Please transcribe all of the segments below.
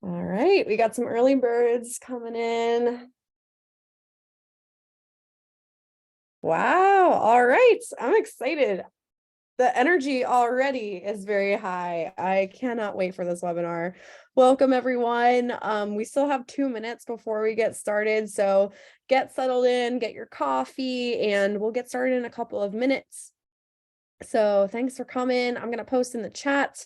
All right, we got some early birds coming in. Wow, all right, I'm excited. The energy already is very high. I cannot wait for this webinar. Welcome, everyone. We still have 2 minutes before we get started, so get settled in, get your coffee, and we'll get started in a couple of minutes. So thanks for coming. I'm going to post in the chat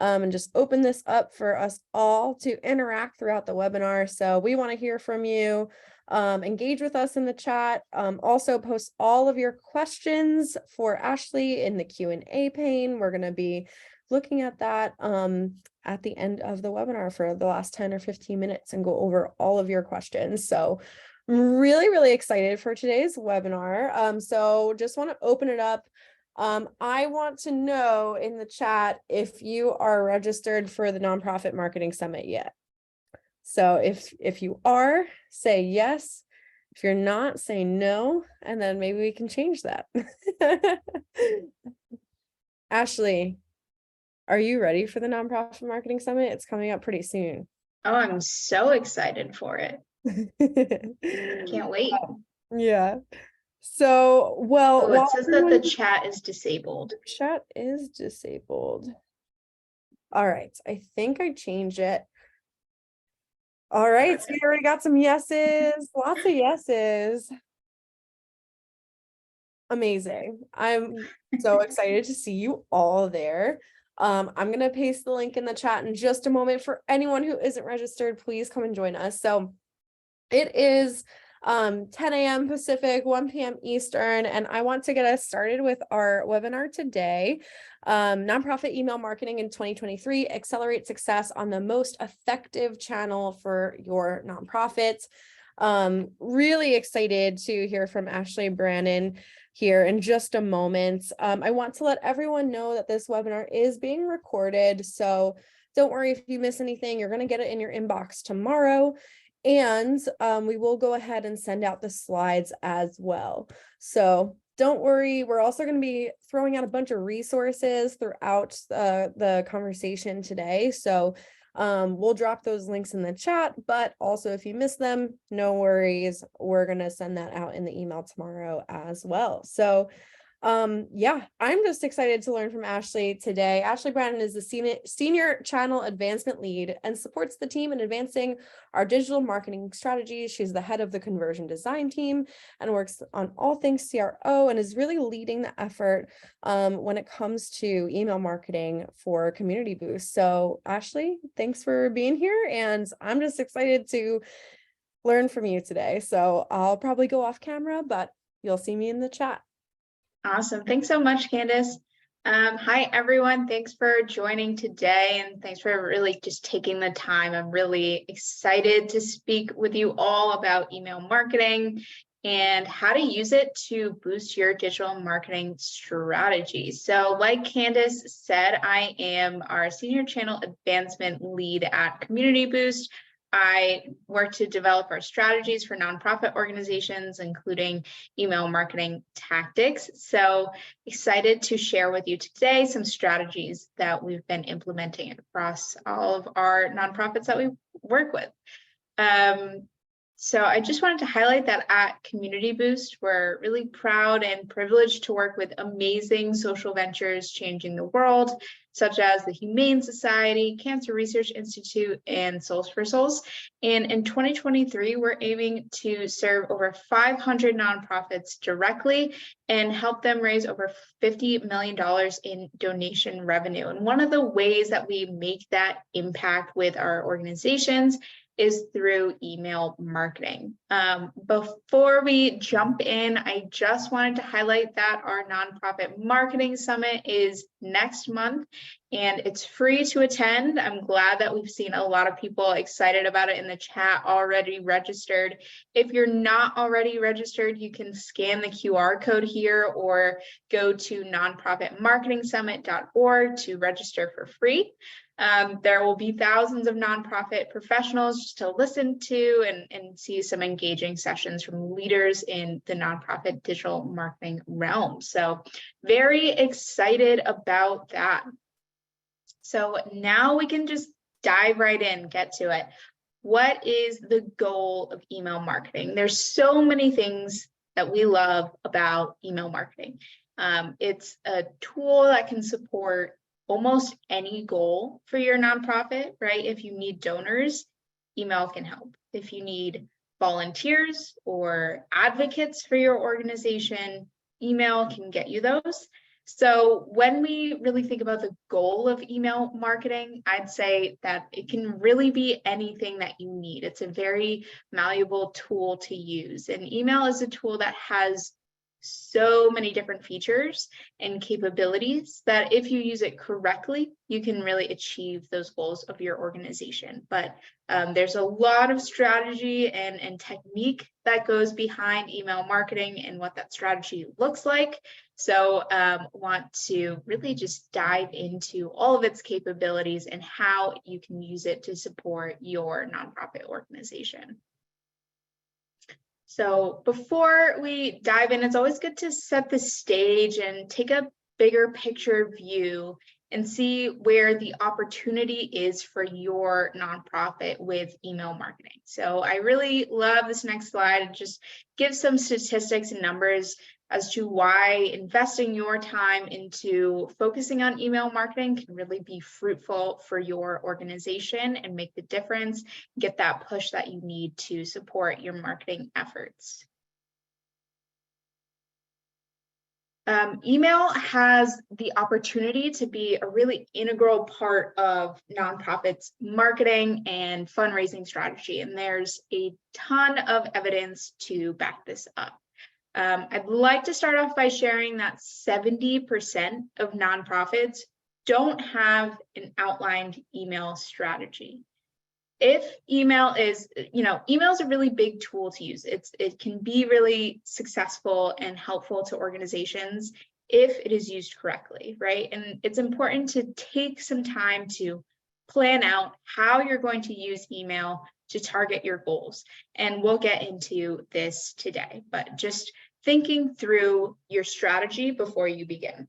and just open this up for us all to interact throughout the webinar. So we want to hear from you. Engage with us in the chat. Also post all of your questions for Ashley in the Q&A pane. We're going to be looking at that at the end of the webinar for the last 10 or 15 minutes and go over all of your questions. So really excited for today's webinar. So just want to open it up. I want to know in the chat if you are registered for the Nonprofit Marketing Summit yet. So if you are, say yes. If you're not, say no, and then maybe we can change that. Ashley, are you ready for the Nonprofit Marketing Summit? It's coming up pretty soon. Oh, I'm so excited for it. Can't wait. Yeah. So, well, Oh, it says that the chat is disabled. Chat is disabled. All right, I think I changed it. All right, so we already got some yeses, lots of yeses. Amazing. I'm so excited to see you all there. I'm going to paste the link in the chat in just a moment. For anyone who isn't registered, please come and join us. So it is 10 a.m. Pacific, 1 p.m. Eastern, and I want to get us started with our webinar today. Nonprofit email marketing in 2023, accelerate success on the most effective channel for your nonprofit. Really excited to hear from Ashley Brannon here in just a moment. I want to let everyone know that this webinar is being recorded, so don't worry if you miss anything. You're going to get it in your inbox tomorrow. And we will go ahead and send out the slides as well. So don't worry, we're also going to be throwing out a bunch of resources throughout the conversation today. So we'll drop those links in the chat, but also if you miss them, no worries. We're going to send that out in the email tomorrow as well. So yeah, I'm just excited to learn from Ashley today. Ashley Brannon is the senior channel advancement lead and supports the team in advancing our digital marketing strategies. She's the head of the conversion design team and works on all things CRO and is really leading the effort when it comes to email marketing for Community Boost. So Ashley, thanks for being here, and I'm just excited to learn from you today. So I'll probably go off camera, but you'll see me in the chat. Awesome. Thanks so much, Candace. Hi, everyone. Thanks for joining today, and thanks for really just taking the time. I'm really excited to speak with you all about email marketing and how to use it to boost your digital marketing strategy. So like Candace said, I am our senior channel advancement lead at Community Boost. I work to develop our strategies for nonprofit organizations, including email marketing tactics. So excited to share with you today some strategies that we've been implementing across all of our nonprofits that we work with. So I just wanted to highlight that at Community Boost, we're really proud and privileged to work with amazing social ventures changing the world, such as the Humane Society, Cancer Research Institute, and Souls for Souls. And in 2023, we're aiming to serve over 500 nonprofits directly and help them raise over $50 million in donation revenue. And one of the ways that we make that impact with our organizations is through email marketing. Before we jump in, I just wanted to highlight that our Nonprofit Marketing Summit is next month and it's free to attend. I'm glad that we've seen a lot of people excited about it in the chat, already registered. If you're not already registered, you can scan the QR code here or go to nonprofitmarketingsummit.org to register for free. There will be thousands of nonprofit professionals just to listen to and see some engaging sessions from leaders in the nonprofit digital marketing realm. So very excited about that. So now we can just dive right in, get to it. What is the goal of email marketing? There's so many things that we love about email marketing. It's a tool that can support almost any goal for your nonprofit, right? If you need donors, email can help. If you need volunteers or advocates for your organization, email can get you those. So when we really think about the goal of email marketing, I'd say that it can really be anything that you need. It's a very malleable tool to use. And email is a tool that has so many different features and capabilities that if you use it correctly, you can really achieve those goals of your organization. But there's a lot of strategy and technique that goes behind email marketing and what that strategy looks like. So want to really just dive into all of its capabilities and how you can use it to support your nonprofit organization. So before we dive in, it's always good to set the stage and take a bigger picture view and see where the opportunity is for your nonprofit with email marketing. So I really love this next slide. It just gives some statistics and numbers as to why investing your time into focusing on email marketing can really be fruitful for your organization and make the difference, get that push that you need to support your marketing efforts. Email has the opportunity to be a really integral part of nonprofits' marketing and fundraising strategy, and there's a ton of evidence to back this up. I'd like to start off by sharing that 70% of nonprofits don't have an outlined email strategy. If email is, email is a really big tool to use. It can be really successful and helpful to organizations if it is used correctly, right? And it's important to take some time to plan out how you're going to use email to target your goals. And we'll get into this today, but just thinking through your strategy before you begin.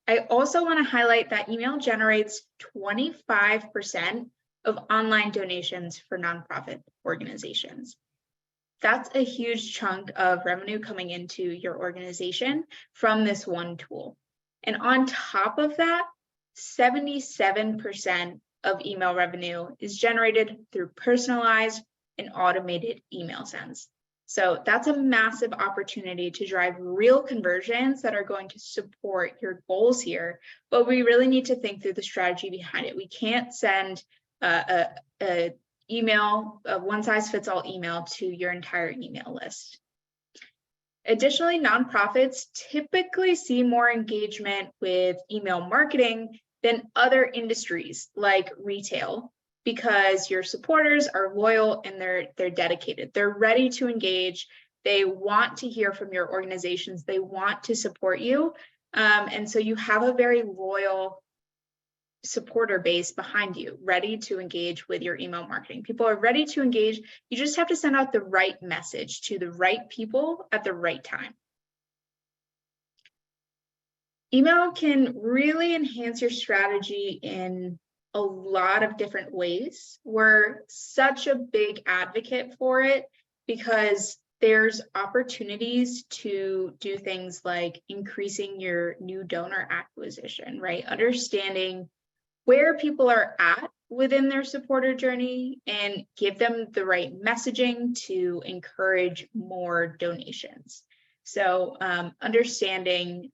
I also want to highlight that email generates 25% of online donations for nonprofit organizations. That's a huge chunk of revenue coming into your organization from this one tool. And on top of that, 77% of email revenue is generated through personalized and automated email sends. So that's a massive opportunity to drive real conversions that are going to support your goals here, but we really need to think through the strategy behind it. We can't send a one-size-fits-all email to your entire email list. Additionally, nonprofits typically see more engagement with email marketing than other industries like retail, because your supporters are loyal and they're dedicated. They're ready to engage. They want to hear from your organizations. They want to support you. And so you have a very loyal supporter base behind you, ready to engage with your email marketing. People are ready to engage. You just have to send out the right message to the right people at the right time. Email can really enhance your strategy in a lot of different ways. We're such a big advocate for it because there's opportunities to do things like increasing your new donor acquisition, right? Understanding where people are at within their supporter journey and give them the right messaging to encourage more donations. So understanding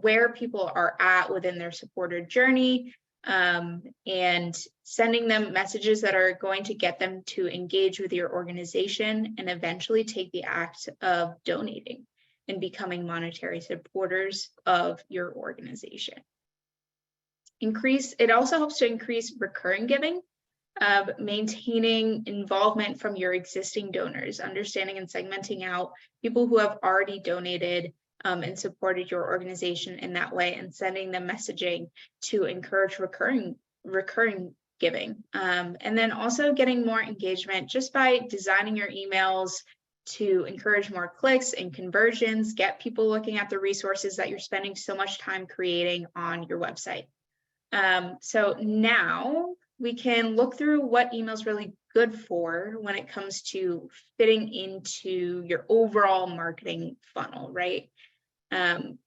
where people are at within their supporter journey and sending them messages that are going to get them to engage with your organization and eventually take the act of donating and becoming monetary supporters of your organization. It also helps to increase recurring giving, maintaining involvement from your existing donors, understanding and segmenting out people who have already donated and supported your organization in that way, and sending them messaging to encourage recurring giving. And then also getting more engagement just by designing your emails to encourage more clicks and conversions, get people looking at the resources that you're spending so much time creating on your website. So now we can look through what email's really good for when it comes to fitting into your overall marketing funnel, right?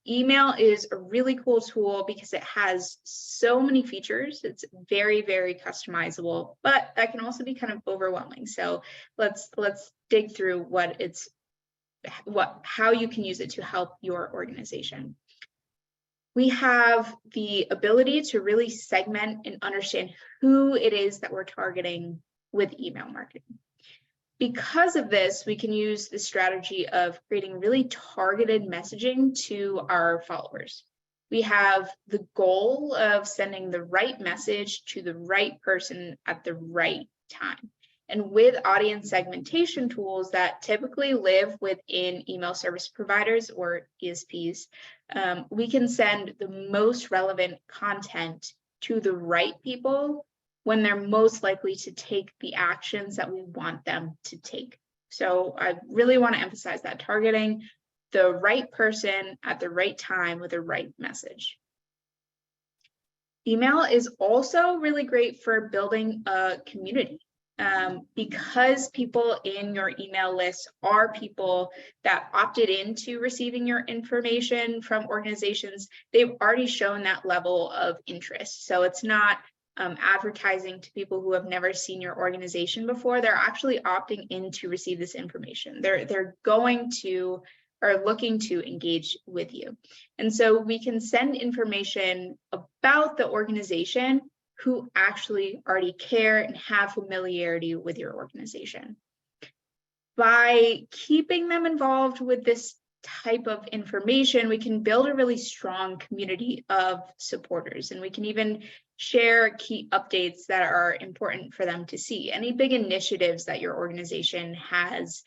Email is a really cool tool because it has so many features. It's very, very customizable, but that can also be kind of overwhelming. So let's dig through how you can use it to help your organization. We have the ability to really segment and understand who it is that we're targeting with email marketing. Because of this, we can use the strategy of creating really targeted messaging to our followers. We have the goal of sending the right message to the right person at the right time. And with audience segmentation tools that typically live within email service providers or ESPs, we can send the most relevant content to the right people when they're most likely to take the actions that we want them to take. So I really want to emphasize that, targeting the right person at the right time with the right message. Email is also really great for building a community. Because people in your email list are people that opted into receiving your information from organizations, they've already shown that level of interest. So it's not advertising to people who have never seen your organization before. They're actually opting in to receive this information. They're going to or looking to engage with you. And so we can send information about the organization who actually already care and have familiarity with your organization. By keeping them involved with this type of information, we can build a really strong community of supporters, and we can even share key updates that are important for them to see. Any big initiatives that your organization has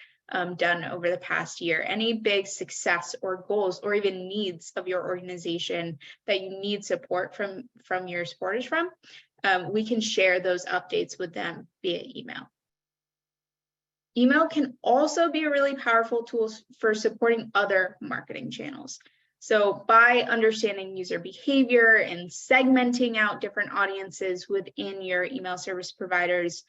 done over the past year, any big success or goals or even needs of your organization that you need support from your supporters from, we can share those updates with them via email. Email can also be a really powerful tool for supporting other marketing channels. So by understanding user behavior and segmenting out different audiences within your email service providers,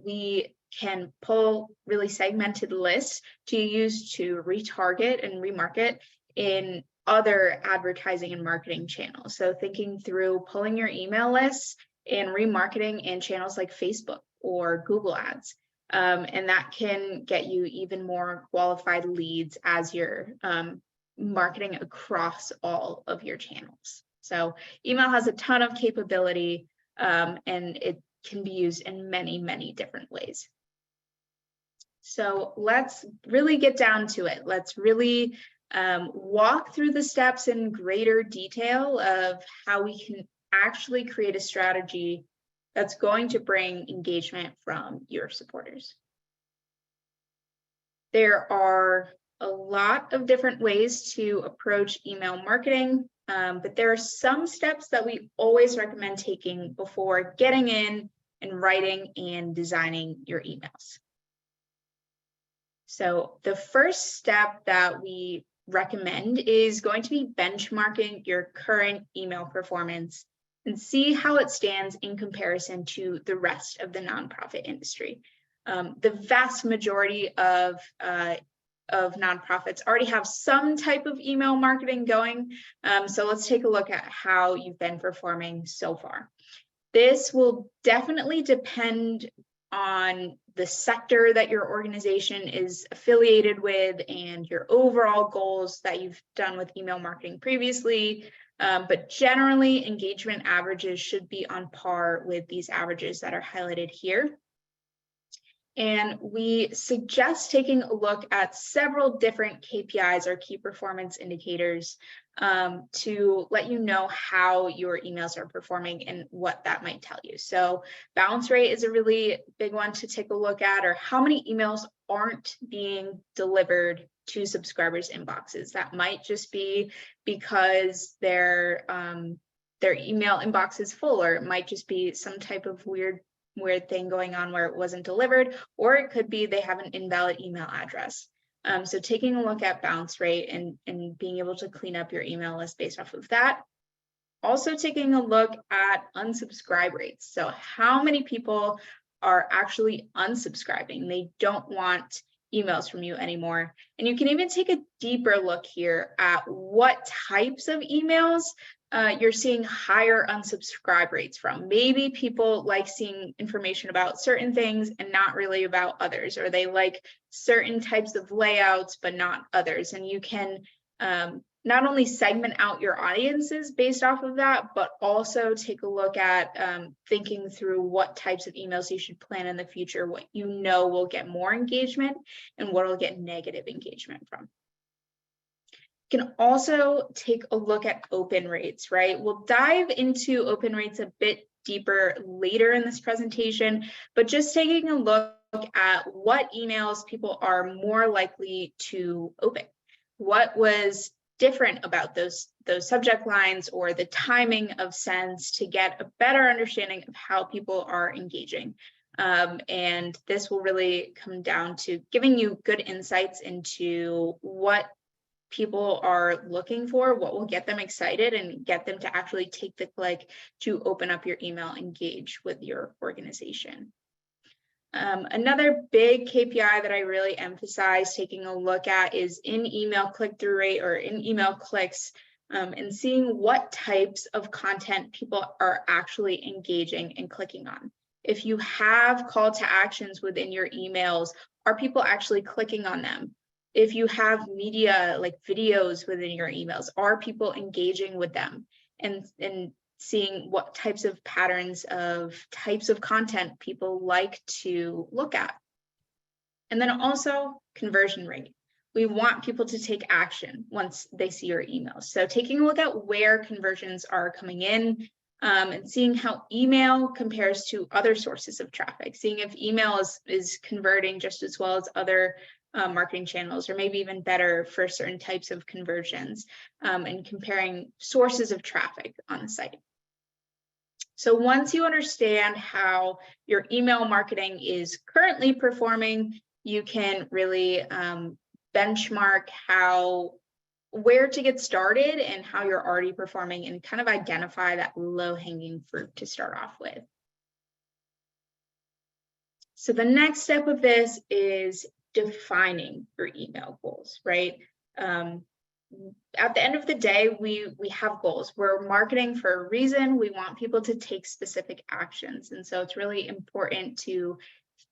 we can pull really segmented lists to use to retarget and remarket in other advertising and marketing channels. So thinking through pulling your email lists and remarketing in channels like Facebook or Google Ads. And that can get you even more qualified leads as you're marketing across all of your channels. So email has a ton of capability, and it can be used in many, many different ways. So let's really get down to it. Let's really walk through the steps in greater detail of how we can actually create a strategy that's going to bring engagement from your supporters. There are a lot of different ways to approach email marketing, but there are some steps that we always recommend taking before getting in and writing and designing your emails. So the first step that we recommend is going to be benchmarking your current email performance and see how it stands in comparison to the rest of the nonprofit industry. The vast majority of nonprofits already have some type of email marketing going. So let's take a look at how you've been performing so far. This will definitely depend on the sector that your organization is affiliated with and your overall goals that you've done with email marketing previously. But generally, engagement averages should be on par with these averages that are highlighted here. And we suggest taking a look at several different KPIs or key performance indicators to let you know how your emails are performing and what that might tell you. So bounce rate is a really big one to take a look at, or how many emails aren't being delivered to subscribers' inboxes. That might just be because their email inbox is full, or it might just be some type of weird thing going on where it wasn't delivered, or it could be they have an invalid email address. So taking a look at bounce rate and being able to clean up your email list based off of that. also taking a look at unsubscribe rates. So how many people are actually unsubscribing? They don't want emails from you anymore. And you can even take a deeper look here at what types of emails you're seeing higher unsubscribe rates from. Maybe people like seeing information about certain things and not really about others, or they like certain types of layouts but not others. And you can not only segment out your audiences based off of that, but also take a look at thinking through what types of emails you should plan in the future, what you know will get more engagement and what will get negative engagement from. You can also take a look at open rates, right? We'll dive into open rates a bit deeper later in this presentation, but just taking a look at what emails people are more likely to open. What was different about those subject lines or the timing of sends to get a better understanding of how people are engaging. And this will really come down to giving you good insights into what people are looking for, what will get them excited and get them to actually take the click to open up your email, engage with your organization. Another big KPI that I really emphasize taking a look at is in email click-through rate or in email clicks, and seeing what types of content people are actually engaging and clicking on. If you have call to actions within your emails, are people actually clicking on them? If you have media like videos within your emails, are people engaging with them? And seeing what types of patterns of types of content people like to look at. And then also conversion rate. We want people to take action once they see your emails. So taking a look at where conversions are coming in and seeing how email compares to other sources of traffic, seeing if email is converting just as well as other marketing channels, or maybe even better for certain types of conversions, and comparing sources of traffic on the site. So once you understand how your email marketing is currently performing, you can really benchmark where to get started and how you're already performing and kind of identify that low-hanging fruit to start off with. So the next step of this is defining your email goals, right? At the end of the day, we have goals. We're marketing for a reason. We want people to take specific actions. And so it's really important to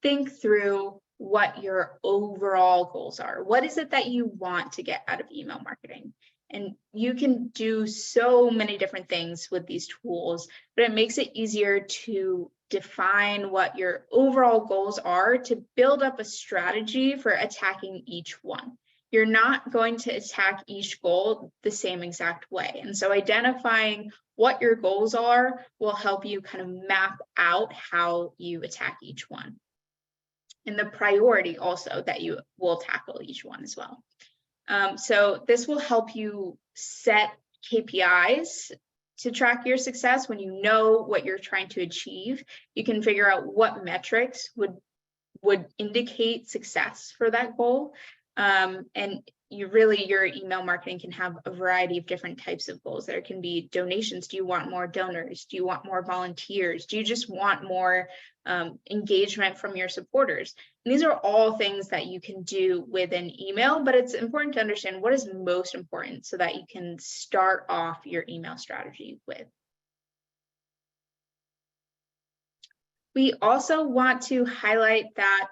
think through what your overall goals are. What is it that you want to get out of email marketing? And you can do so many different things with these tools, but it makes it easier to define what your overall goals are to build up a strategy for attacking each one. You're not going to attack each goal the same exact way. And so identifying what your goals are will help you kind of map out how you attack each one. And the priority also that you will tackle each one as well. So this will help you set KPIs to track your success. When you know what you're trying to achieve, you can figure out what metrics would indicate success for that goal. And your email marketing can have a variety of different types of goals. There can be donations. Do you want more donors? Do you want more volunteers? Do you just want more engagement from your supporters? And these are all things that you can do with an email, but it's important to understand what is most important so that you can start off your email strategy with. We also want to highlight that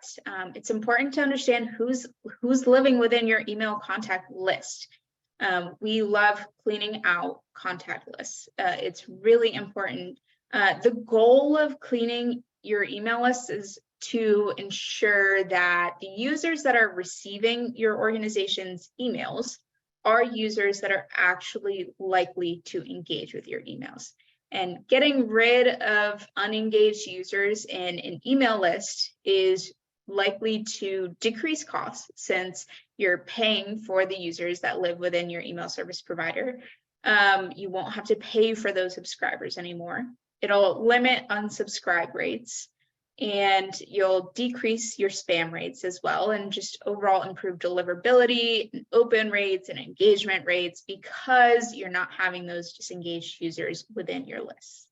it's important to understand who's living within your email contact list. We love cleaning out contact lists. It's really important. The goal of cleaning your email list is to ensure that the users that are receiving your organization's emails are users that are actually likely to engage with your emails. And getting rid of unengaged users in an email list is likely to decrease costs since you're paying for the users that live within your email service provider. You won't have to pay for those subscribers anymore. It'll limit unsubscribe rates. and you'll decrease your spam rates as well, and just overall improve deliverability, and open rates, and engagement rates, because you're not having those disengaged users within your list.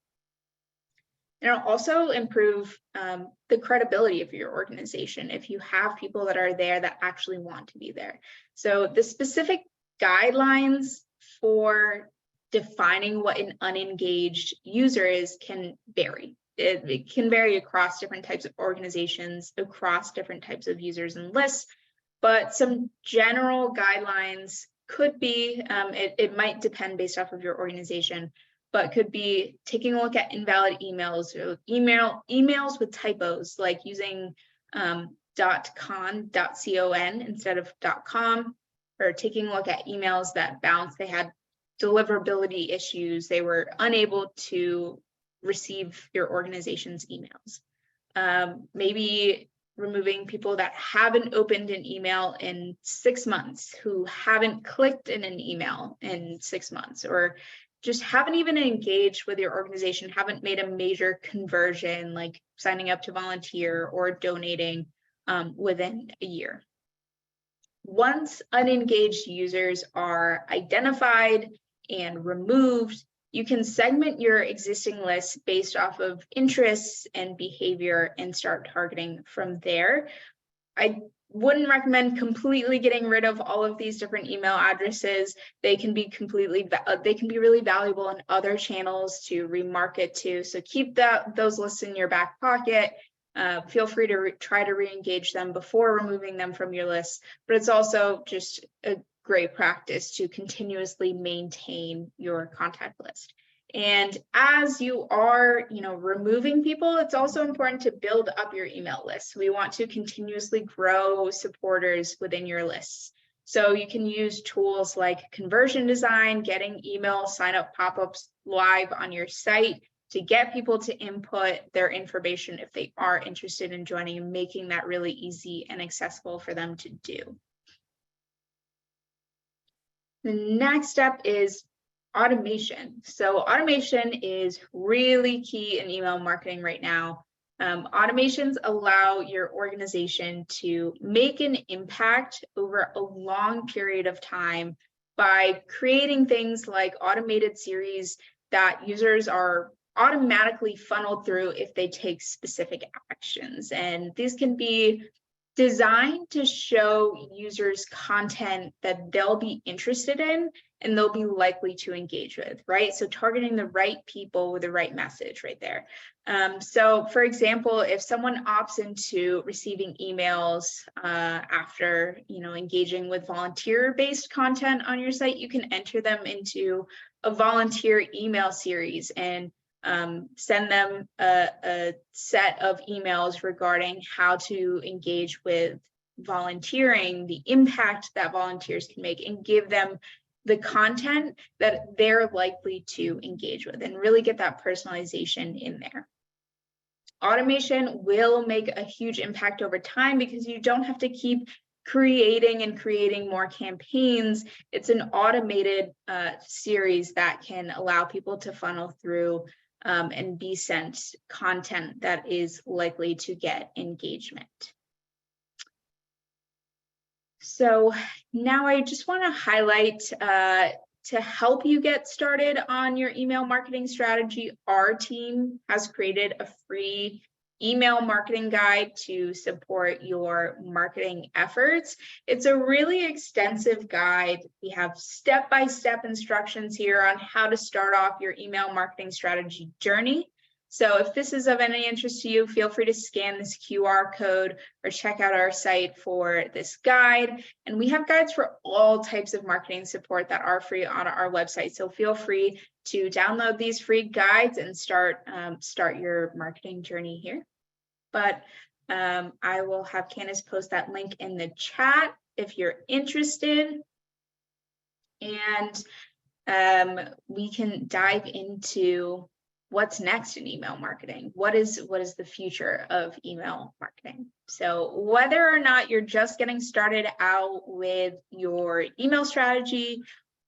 And it'll also improve the credibility of your organization if you have people that are there that actually want to be there. So the specific guidelines for defining what an unengaged user is can vary. It can vary across different types of organizations, across different types of users and lists, but some general guidelines could be, it might depend based off of your organization, but could be taking a look at invalid emails, or emails with typos, like using .con instead of .com, or taking a look at emails that bounced, they had deliverability issues, they were unable to receive your organization's emails. Maybe removing people that haven't opened an email in 6 months, who haven't clicked in an email in 6 months, or just haven't even engaged with your organization, haven't made a major conversion like signing up to volunteer or donating within a year. Once unengaged users are identified and removed, you can segment your existing list based off of interests and behavior and start targeting from there. I wouldn't recommend completely getting rid of all of these different email addresses. They can be really valuable in other channels to remarket to. So keep those lists in your back pocket. Feel free to try to re-engage them before removing them from your list, but it's also just a great practice to continuously maintain your contact list. And as you are, removing people, it's also important to build up your email list. We want to continuously grow supporters within your lists. So you can use tools like Conversion Design, getting email sign-up pop-ups live on your site to get people to input their information if they are interested in joining, and making that really easy and accessible for them to do. The next step is automation. So automation is really key in email marketing right now. Automations allow your organization to make an impact over a long period of time by creating things like automated series that users are automatically funneled through if they take specific actions. And these can be designed to show users content that they'll be interested in and they'll be likely to engage with, right? So targeting the right people with the right message right there. So for example, if someone opts into receiving emails after engaging with volunteer-based content on your site, you can enter them into a volunteer email series and send them a set of emails regarding how to engage with volunteering, the impact that volunteers can make, and give them the content that they're likely to engage with, and really get that personalization in there. Automation will make a huge impact over time because you don't have to keep creating more campaigns. It's an automated series that can allow people to funnel through and be sent content that is likely to get engagement. So now I just want to highlight, to help you get started on your email marketing strategy, our team has created a free email marketing guide to support your marketing efforts. It's a really extensive guide. We have step-by-step instructions here on how to start off your email marketing strategy journey. So if this is of any interest to you, feel free to scan this QR code or check out our site for this guide. And we have guides for all types of marketing support that are free on our website. So feel free to download these free guides and start your marketing journey here. But I will have Candace post that link in the chat if you're interested. And we can dive into what's next in email marketing. What is the future of email marketing? So whether or not you're just getting started out with your email strategy,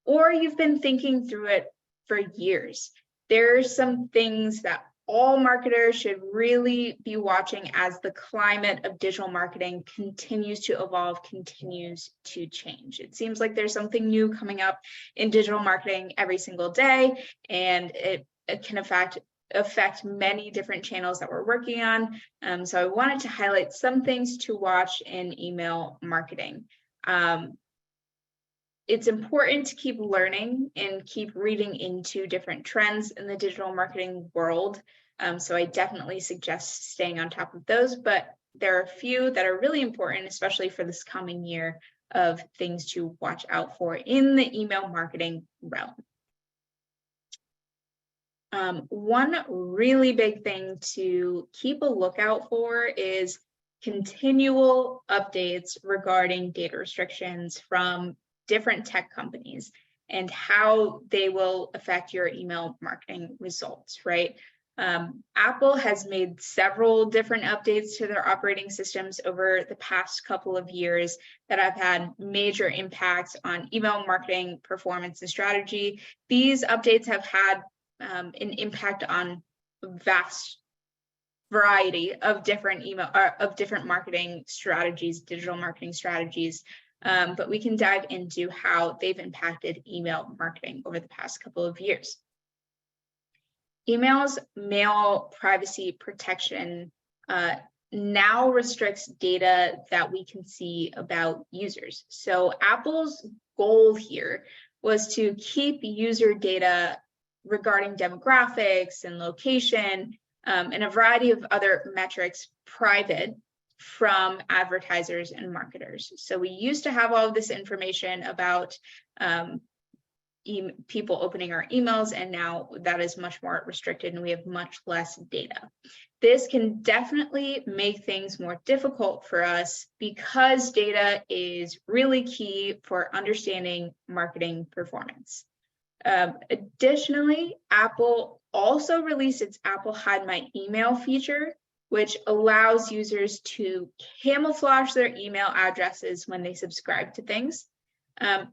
or you've been thinking through it for years, there's some things that all marketers should really be watching as the climate of digital marketing continues to evolve, continues to change. It seems like there's something new coming up in digital marketing every single day, and it can affect many different channels that we're working on. So I wanted to highlight some things to watch in email marketing. It's important to keep learning and keep reading into different trends in the digital marketing world. So I definitely suggest staying on top of those, but there are a few that are really important, especially for this coming year, of things to watch out for in the email marketing realm. One really big thing to keep a lookout for is continual updates regarding data restrictions from different tech companies and how they will affect your email marketing results, right? Apple has made several different updates to their operating systems over the past couple of years that have had major impacts on email marketing performance and strategy. These updates have had an impact on a vast variety of different marketing strategies, digital marketing strategies. But we can dive into how they've impacted email marketing over the past couple of years. Email's mail privacy protection now restricts data that we can see about users. So Apple's goal here was to keep user data regarding demographics and location and a variety of other metrics private from advertisers and marketers. So we used to have all of this information about people opening our emails, and now that is much more restricted and we have much less data. This can definitely make things more difficult for us because data is really key for understanding marketing performance. Additionally, Apple also released its Apple Hide My Email feature, which allows users to camouflage their email addresses when they subscribe to things.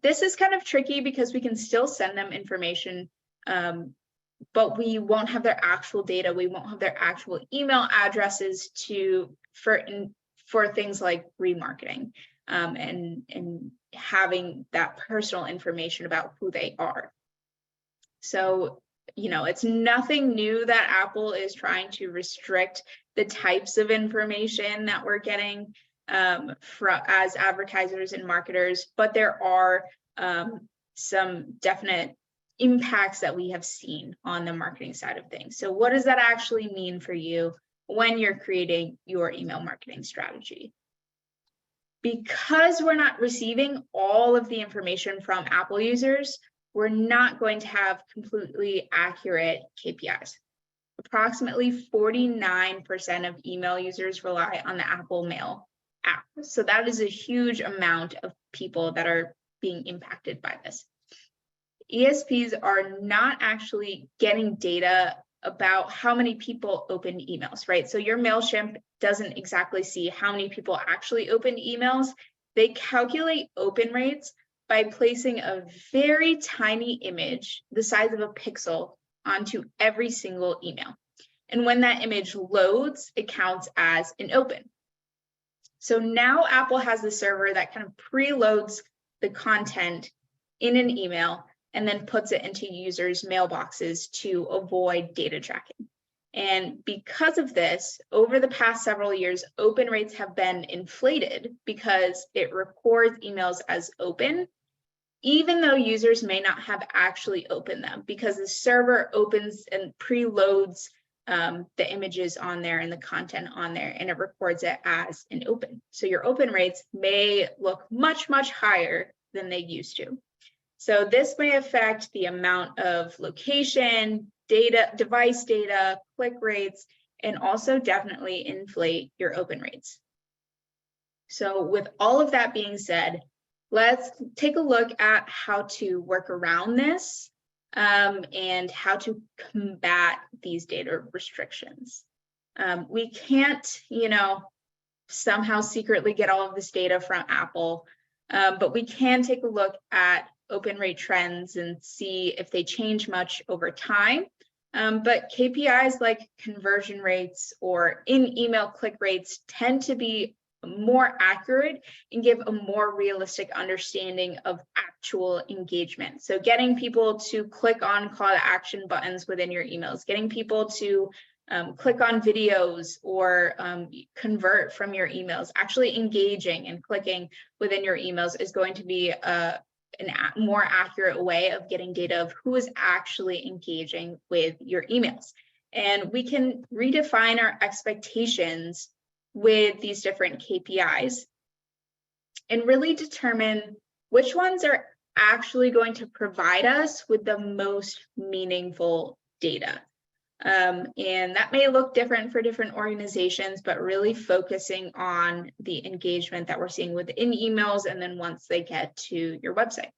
This is kind of tricky because we can still send them information, but we won't have their actual data. We won't have their actual email addresses for things like remarketing and having that personal information about who they are. So, it's nothing new that Apple is trying to restrict the types of information that we're getting as advertisers and marketers, but there are some definite impacts that we have seen on the marketing side of things. So what does that actually mean for you when you're creating your email marketing strategy? Because we're not receiving all of the information from Apple users, we're not going to have completely accurate KPIs. Approximately 49% of email users rely on the Apple Mail app. So that is a huge amount of people that are being impacted by this. ESPs are not actually getting data about how many people open emails, right? So your MailChimp doesn't exactly see how many people actually open emails. They calculate open rates by placing a very tiny image, the size of a pixel, onto every single email. And when that image loads, it counts as an open. So now Apple has the server that kind of preloads the content in an email and then puts it into users' mailboxes to avoid data tracking. And because of this, over the past several years, open rates have been inflated because it records emails as open, even though users may not have actually opened them, because the server opens and preloads the images on there and the content on there, and it records it as an open. So your open rates may look much, much higher than they used to. So this may affect the amount of location, data, device data, click rates, and also definitely inflate your open rates. So with all of that being said, let's take a look at how to work around this and how to combat these data restrictions. We can't, somehow secretly get all of this data from Apple, but we can take a look at open rate trends and see if they change much over time. But KPIs like conversion rates or in-email click rates tend to be more accurate and give a more realistic understanding of actual engagement. So getting people to click on call to action buttons within your emails, getting people to click on videos or convert from your emails, actually engaging and clicking within your emails is going to be a more accurate way of getting data of who is actually engaging with your emails. And we can redefine our expectations with these different KPIs and really determine which ones are actually going to provide us with the most meaningful data. And that may look different for different organizations, but really focusing on the engagement that we're seeing within emails and then once they get to your website.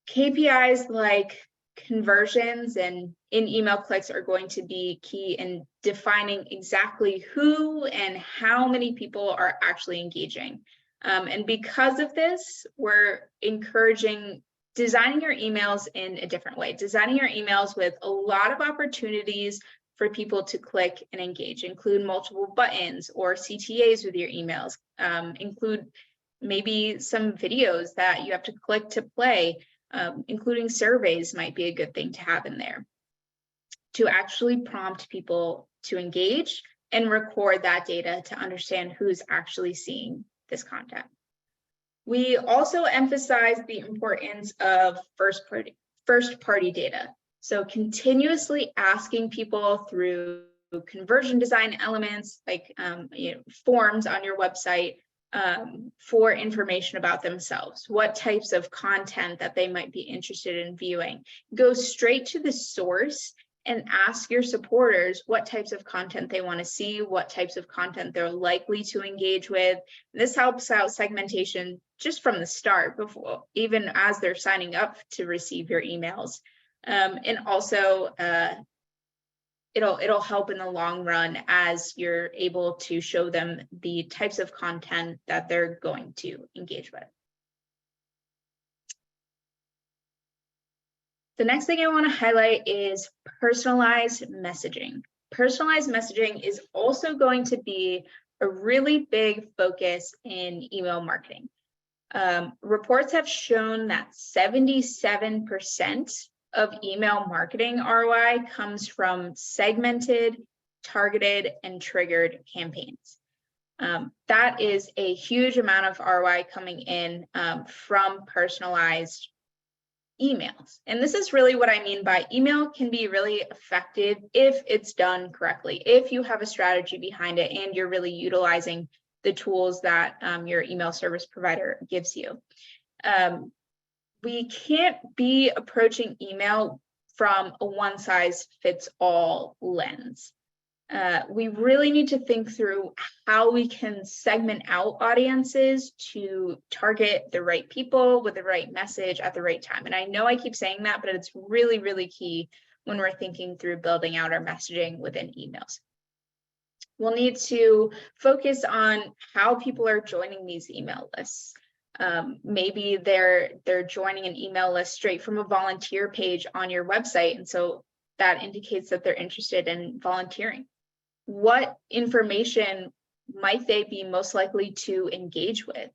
KPIs like conversions and in-email clicks are going to be key in defining exactly who and how many people are actually engaging. And because of this, we're encouraging designing your emails in a different way, designing your emails with a lot of opportunities for people to click and engage, include multiple buttons or CTAs with your emails, include maybe some videos that you have to click to play, including surveys might be a good thing to have in there to actually prompt people to engage and record that data to understand who's actually seeing this content. We also emphasize the importance of first party data. So continuously asking people through conversion design elements like forms on your website for information about themselves, what types of content that they might be interested in viewing. Go straight to the source and ask your supporters what types of content they want to see, what types of content they're likely to engage with. This helps out segmentation just from the start, before even as they're signing up to receive your emails. And also it'll help in the long run as you're able to show them the types of content that they're going to engage with. The next thing I want to highlight is personalized messaging. Personalized messaging is also going to be a really big focus in email marketing. Reports have shown that 77% of email marketing ROI comes from segmented, targeted, and triggered campaigns. That is a huge amount of ROI coming in from personalized emails. And this is really what I mean by email can be really effective if it's done correctly, if you have a strategy behind it and you're really utilizing the tools that your email service provider gives you. We can't be approaching email from a one-size-fits-all lens. We really need to think through how we can segment out audiences to target the right people with the right message at the right time. And I know I keep saying that, but it's really, really key when we're thinking through building out our messaging within emails. We'll need to focus on how people are joining these email lists. Maybe they're joining an email list straight from a volunteer page on your website. And so that indicates that they're interested in volunteering. What information might they be most likely to engage with?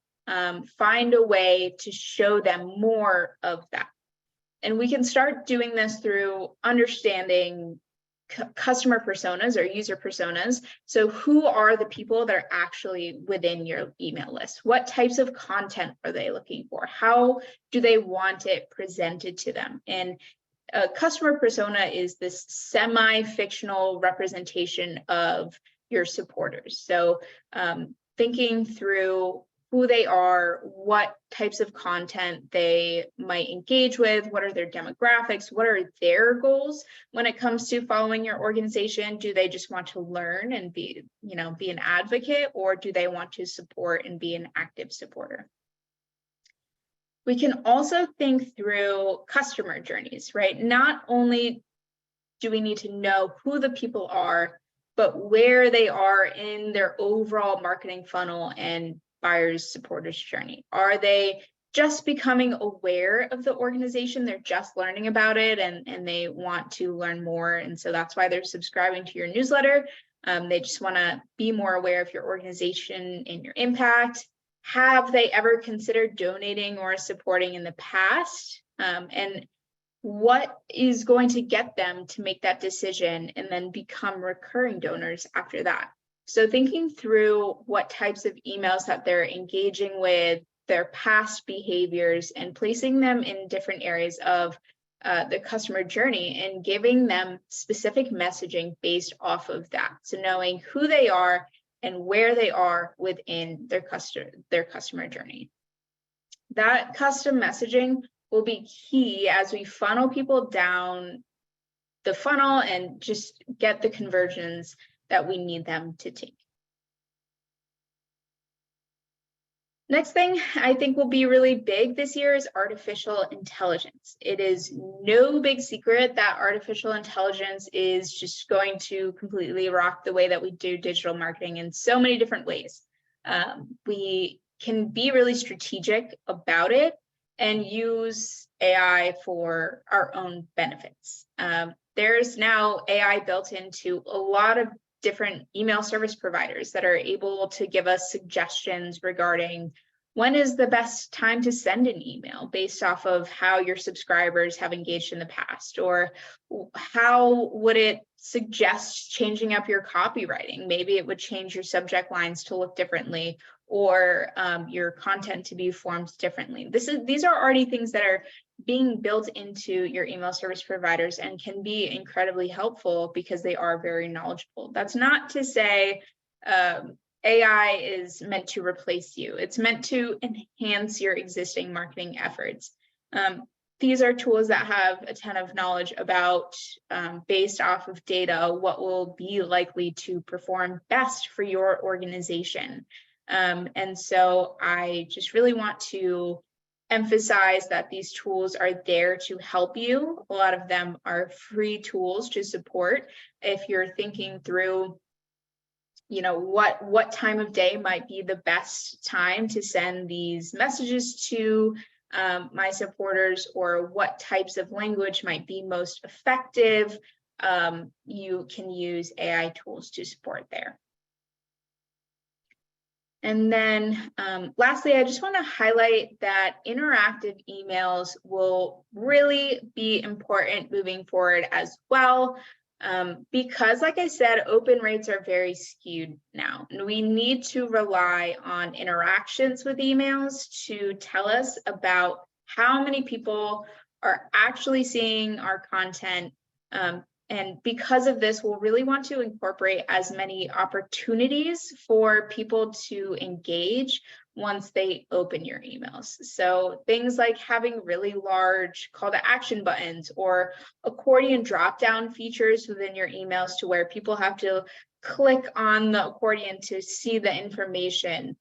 Find a way to show them more of that. And we can start doing this through understanding customer personas or user personas. So who are the people that are actually within your email list? What types of content are they looking for? How do they want it presented to them? And a customer persona is this semi-fictional representation of your supporters. So thinking through who they are, what types of content they might engage with, what are their demographics, what are their goals when it comes to following your organization? Do they just want to learn and be an advocate, or do they want to support and be an active supporter? We can also think through customer journeys, right? Not only do we need to know who the people are, but where they are in their overall marketing funnel and buyers supporters journey. Are they just becoming aware of the organization. They're just learning about it and they want to learn more. And so that's why they're subscribing to your newsletter. They just want to be more aware of your organization and your impact. Have they ever considered donating or supporting in the past? And what is going to get them to make that decision and then become recurring donors after that? So thinking through what types of emails that they're engaging with, their past behaviors, and placing them in different areas of the customer journey and giving them specific messaging based off of that. So knowing who they are and where they are within their customer journey. That custom messaging will be key as we funnel people down the funnel and just get the conversions that we need them to take. Next thing I think will be really big this year is artificial intelligence. It is no big secret that artificial intelligence is just going to completely rock the way that we do digital marketing in so many different ways. We can be really strategic about it and use AI for our own benefits. There's now AI built into a lot of different email service providers that are able to give us suggestions regarding when is the best time to send an email based off of how your subscribers have engaged in the past, or how would it suggest changing up your copywriting? Maybe it would change your subject lines to look differently, or your content to be formed differently. These are already things that are being built into your email service providers and can be incredibly helpful because they are very knowledgeable. That's not to say AI is meant to replace you. It's meant to enhance your existing marketing efforts. These are tools that have a ton of knowledge about, based off of data, what will be likely to perform best for your organization. And so I just really want to emphasize that these tools are there to help you. A lot of them are free tools to support. If you're thinking through, you know, what time of day might be the best time to send these messages to my supporters, or what types of language might be most effective, you can use AI tools to support there. And then lastly, I just want to highlight that interactive emails will really be important moving forward as well. Because like I said, open rates are very skewed now, and we need to rely on interactions with emails to tell us about how many people are actually seeing our content. And because of this, we'll really want to incorporate as many opportunities for people to engage once they open your emails. So things like having really large call to action buttons, or accordion drop-down features within your emails to where people have to click on the accordion to see the information,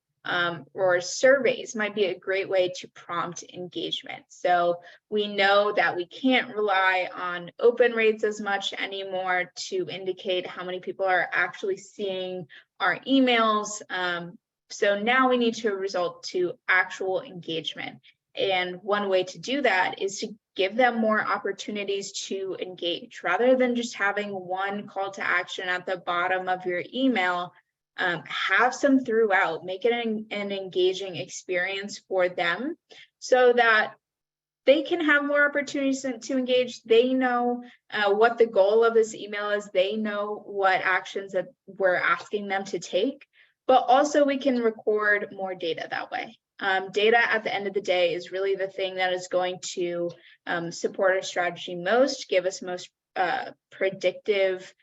or surveys might be a great way to prompt engagement. So we know that we can't rely on open rates as much anymore to indicate how many people are actually seeing our emails. So now we need to result to actual engagement. And one way to do that is to give them more opportunities to engage, rather than just having one call to action at the bottom of your email. Have some throughout, make it an engaging experience for them so that they can have more opportunities to engage. They know what the goal of this email is. They know what actions that we're asking them to take, but also we can record more data that way. Data at the end of the day is really the thing that is going to support our strategy most, give us most predictive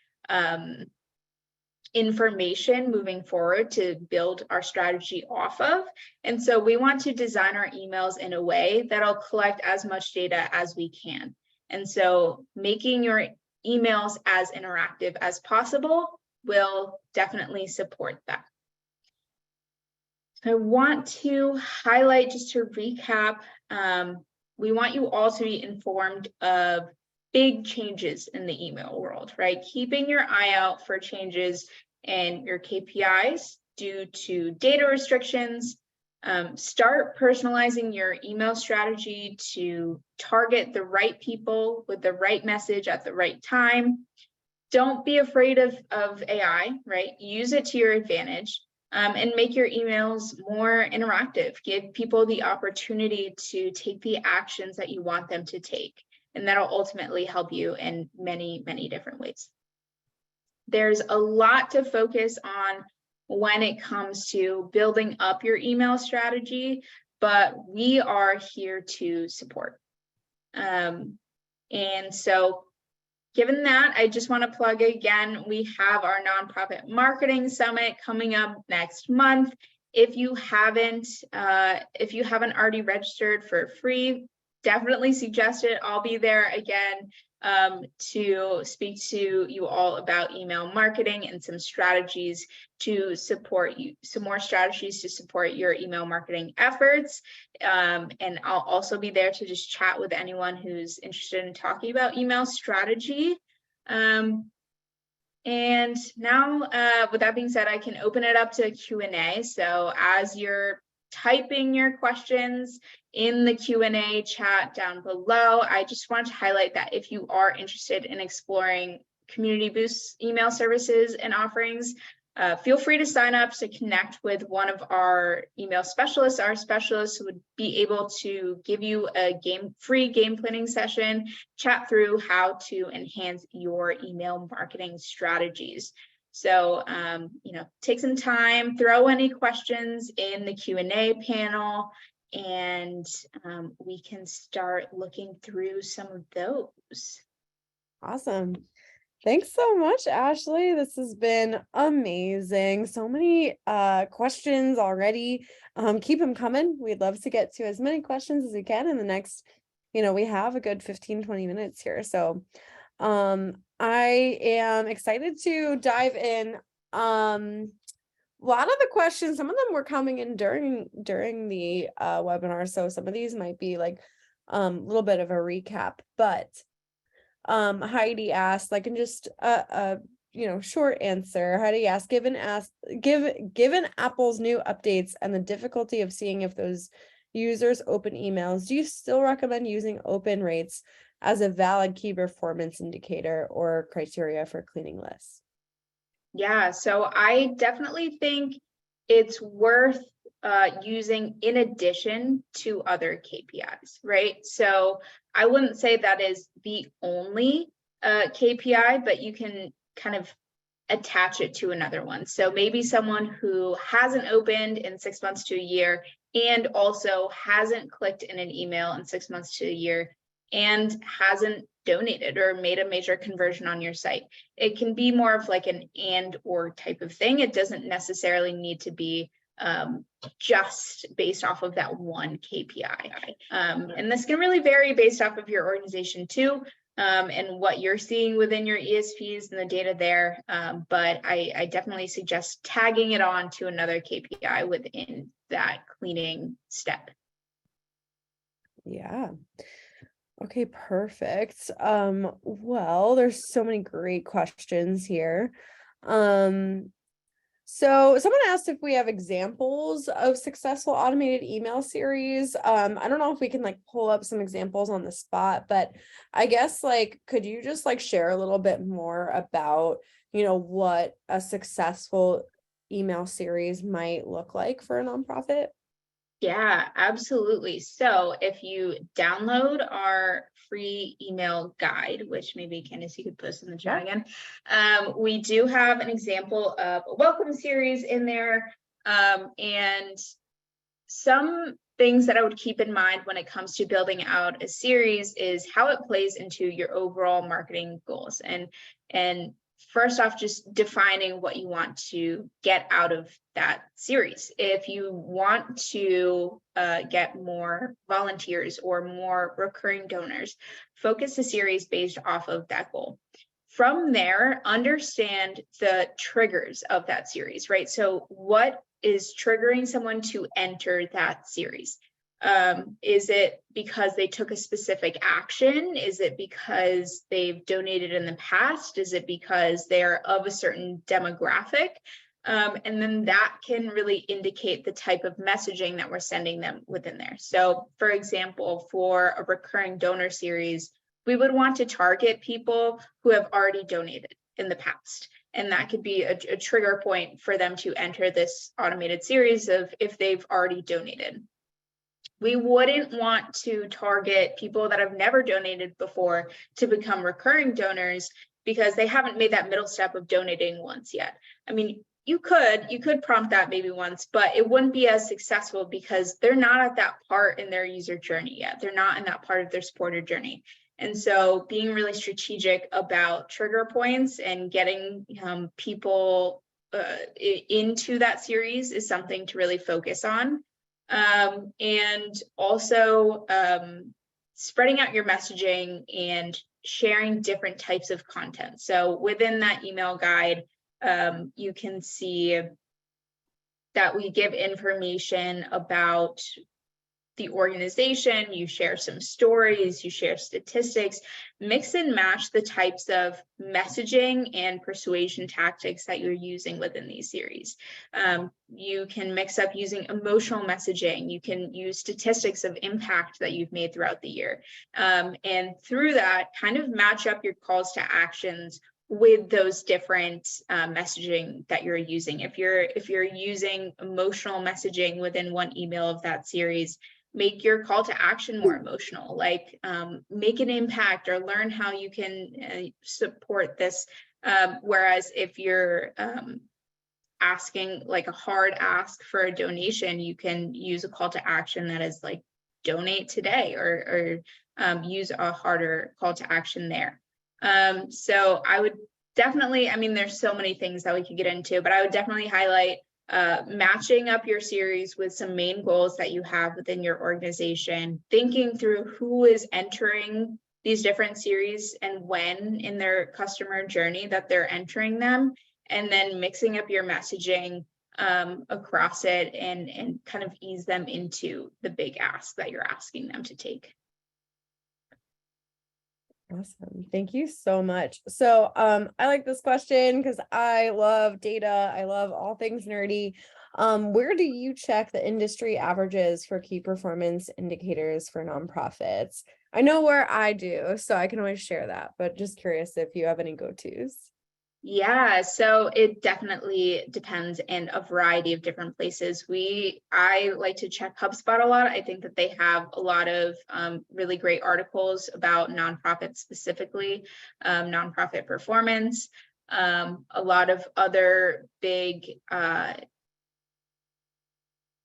information moving forward to build our strategy off of. And so we want to design our emails in a way that'll collect as much data as we can. And so making your emails as interactive as possible will definitely support that. I want to highlight, just to recap, we want you all to be informed of big changes in the email world, right? Keeping your eye out for changes in your KPIs due to data restrictions, Start personalizing your email strategy to target the right people with the right message at the right time. Don't be afraid of AI, right? Use it to your advantage, and make your emails more interactive. Give people the opportunity to take the actions that you want them to take. And that'll ultimately help you in many, many different ways. There's a lot to focus on when it comes to building up your email strategy, but we are here to support. And so given that, I just want to plug again, we have our Nonprofit Marketing Summit coming up next month. If you haven't already registered for free, definitely suggest it. I'll be there again to speak to you all about email marketing and some strategies to support you, some more strategies to support your email marketing efforts. And I'll also be there to just chat with anyone who's interested in talking about email strategy. And now, with that being said, I can open it up to Q&A. So as you're typing your questions in the Q&A chat down below, I just want to highlight that if you are interested in exploring Community Boost's email services and offerings, feel free to sign up to connect with one of our email specialists. Our specialists would be able to give you a free game planning session, chat through how to enhance your email marketing strategies. So, take some time, throw any questions in the Q&A panel, and we can start looking through some of those. Awesome. Thanks so much, Ashley. This has been amazing. So many questions already. Keep them coming. We'd love to get to as many questions as we can in the next, we have a good 15-20 minutes here. So I am excited to dive in. A lot of the questions, some of them were coming in during the webinar. So some of these might be like a little bit of a recap, but Heidi asked, like, in just a short answer. Heidi asked, given Apple's new updates and the difficulty of seeing if those users open emails, do you still recommend using open rates as a valid key performance indicator or criteria for cleaning lists? Yeah, so I definitely think it's worth using in addition to other KPIs, right? So I wouldn't say that is the only KPI, but you can kind of attach it to another one. So maybe someone who hasn't opened in 6 months to a year and also hasn't clicked in an email in 6 months to a year and hasn't donated or made a major conversion on your site. It can be more of like an and or type of thing. It doesn't necessarily need to be just based off of that one KPI. And this can really vary based off of your organization too, and what you're seeing within your ESPs and the data there. But I definitely suggest tagging it on to another KPI within that cleaning step. Yeah. Okay, perfect. Well, there's so many great questions here. So someone asked if we have examples of successful automated email series. I don't know if we can like pull up some examples on the spot, but I guess could you just share a little bit more about, what a successful email series might look like for a nonprofit? Yeah, absolutely. So if you download our free email guide, which maybe Candace, you could post in the chat again, we do have an example of a welcome series in there. And some things that I would keep in mind when it comes to building out a series is how it plays into your overall marketing goals. And first off, just defining what you want to get out of that series. If you want to get more volunteers or more recurring donors, focus the series based off of that goal. From there, understand the triggers of that series, right? So what is triggering someone to enter that series? Is it because they took a specific action? Is it because they've donated in the past? Is it because they're of a certain demographic? And then that can really indicate the type of messaging that we're sending them within there. So for example, for a recurring donor series, we would want to target people who have already donated in the past. And that could be a trigger point for them to enter this automated series of if they've already donated. We wouldn't want to target people that have never donated before to become recurring donors because they haven't made that middle step of donating once yet. I mean, you could prompt that maybe once, but it wouldn't be as successful because they're not at that part in their user journey yet. They're not in that part of their supporter journey. And so being really strategic about trigger points and getting people into that series is something to really focus on. And also spreading out your messaging and sharing different types of content. So within that email guide, you can see that we give information about the organization, you share some stories, you share statistics, mix and match the types of messaging and persuasion tactics that you're using within these series. You can mix up using emotional messaging, you can use statistics of impact that you've made throughout the year. And through that, kind of match up your calls to actions with those different messaging that you're using. If you're using emotional messaging within one email of that series, make your call to action more emotional, like make an impact or learn how you can support this. Whereas if you're asking like a hard ask for a donation, you can use a call to action that is like donate today or use a harder call to action there. So I would definitely, I mean, there's so many things that we could get into, but I would definitely highlight matching up your series with some main goals that you have within your organization, thinking through who is entering these different series and when in their customer journey that they're entering them, and then mixing up your messaging across it and kind of ease them into the big ask that you're asking them to take. Awesome. Thank you so much. So I like this question because I love data. I love all things nerdy. Where do you check the industry averages for key performance indicators for nonprofits? I know where I do, so I can always share that, but just curious if you have any go-tos. Yeah, so it definitely depends in a variety of different places. I like to check HubSpot a lot. I think that they have a lot of really great articles about nonprofits specifically, nonprofit performance. A lot of other big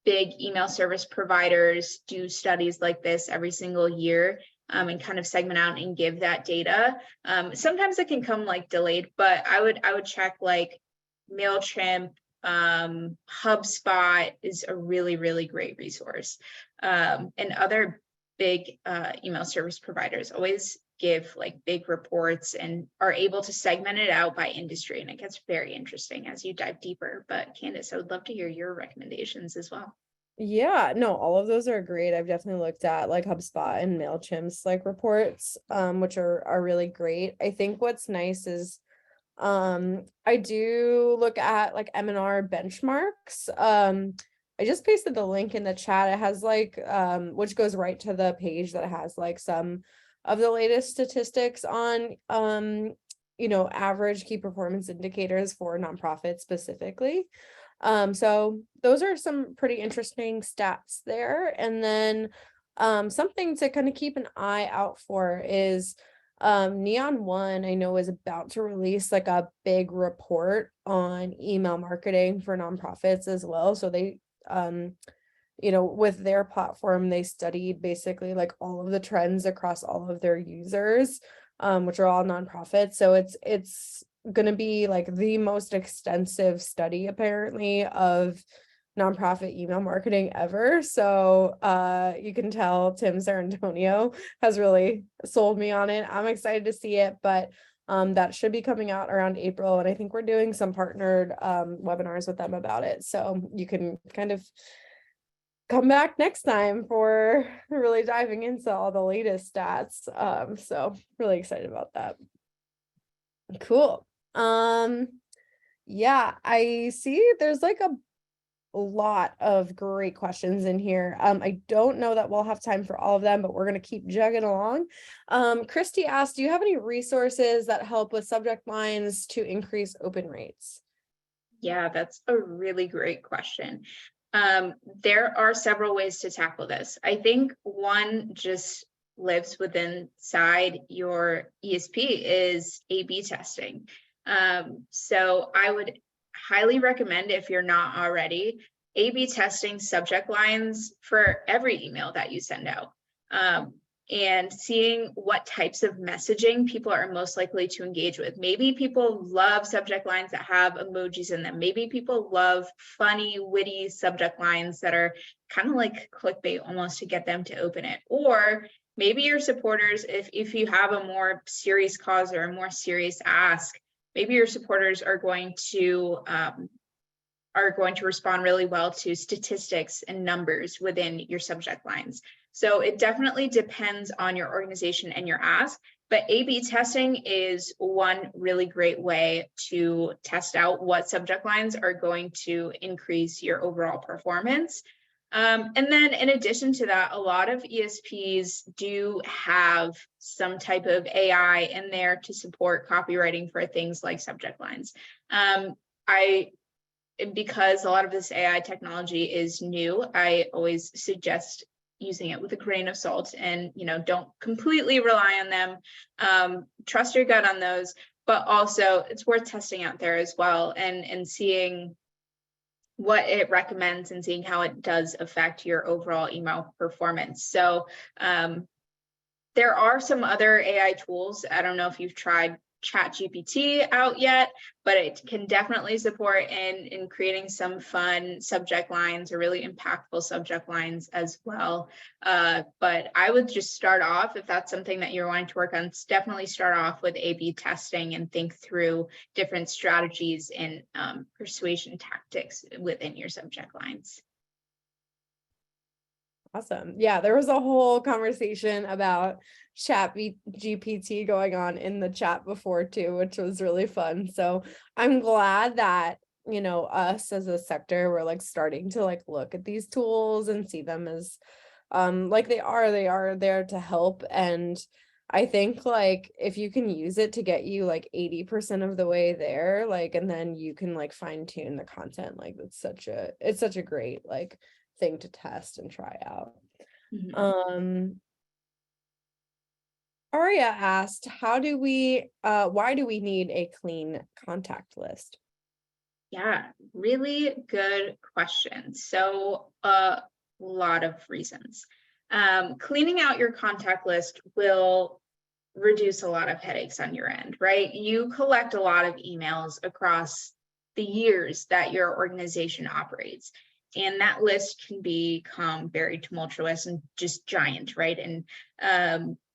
email service providers do studies like this every single year. And kind of segment out and give that data. Sometimes it can come like delayed, but I would check like MailChimp, HubSpot is a really, really great resource. And other big email service providers always give like big reports and are able to segment it out by industry. And it gets very interesting as you dive deeper. But Candace, I would love to hear your recommendations as well. Yeah, no, all of those are great. I've definitely looked at like HubSpot and MailChimp's like reports, which are really great. I think what's nice is I do look at like M&R benchmarks. I just pasted the link in the chat. It has like which goes right to the page that has like some of the latest statistics on average key performance indicators for nonprofits specifically. So those are some pretty interesting stats there. And then something to kind of keep an eye out for is Neon One, I know, is about to release like a big report on email marketing for nonprofits as well. So they with their platform, they studied basically like all of the trends across all of their users, which are all nonprofits. So it's going to be like the most extensive study apparently of nonprofit email marketing ever. So you can tell Tim Sarantonio has really sold me on it. I'm excited to see it, but that should be coming out around April. And I think we're doing some partnered webinars with them about it. So you can kind of come back next time for really diving into all the latest stats. So really excited about that. Cool. Yeah, I see there's like a lot of great questions in here. I don't know that we'll have time for all of them, but we're going to keep jugging along. Christy asked, do you have any resources that help with subject lines to increase open rates? Yeah, that's a really great question. There are several ways to tackle this. I think one just lives within inside your ESP is A/B testing. So I would highly recommend, if you're not already, A/B testing subject lines for every email that you send out. And seeing what types of messaging people are most likely to engage with. Maybe people love subject lines that have emojis in them. Maybe people love funny, witty subject lines that are kind of like clickbait almost to get them to open it. Or maybe your supporters, if you have a more serious cause or a more serious ask, maybe your supporters are going to respond really well to statistics and numbers within your subject lines. So it definitely depends on your organization and your ask, but A/B testing is one really great way to test out what subject lines are going to increase your overall performance. And then in addition to that, a lot of ESPs do have some type of AI in there to support copywriting for things like subject lines. Because a lot of this AI technology is new, I always suggest using it with a grain of salt and, don't completely rely on them. Trust your gut on those, but also it's worth testing out there as well and seeing what it recommends and seeing how it does affect your overall email performance. So there are some other AI tools. I don't know if you've tried ChatGPT out yet, but it can definitely support in creating some fun subject lines or really impactful subject lines as well. But I would just start off, if that's something that you're wanting to work on, definitely start off with A/B testing and think through different strategies and persuasion tactics within your subject lines. Awesome. Yeah, there was a whole conversation about GPT going on in the chat before too, which was really fun. So I'm glad that, us as a sector, we're like starting to like look at these tools and see them as like they are there to help. And I think like if you can use it to get you like 80% of the way there, like, and then you can like fine tune the content, like it's such a great like thing to test and try out. Mhm. Aria asked, why do we need a clean contact list? Yeah, really good question. So a lot of reasons. Cleaning out your contact list will reduce a lot of headaches on your end, right? You collect a lot of emails across the years that your organization operates. And that list can become very tumultuous and just giant, right? And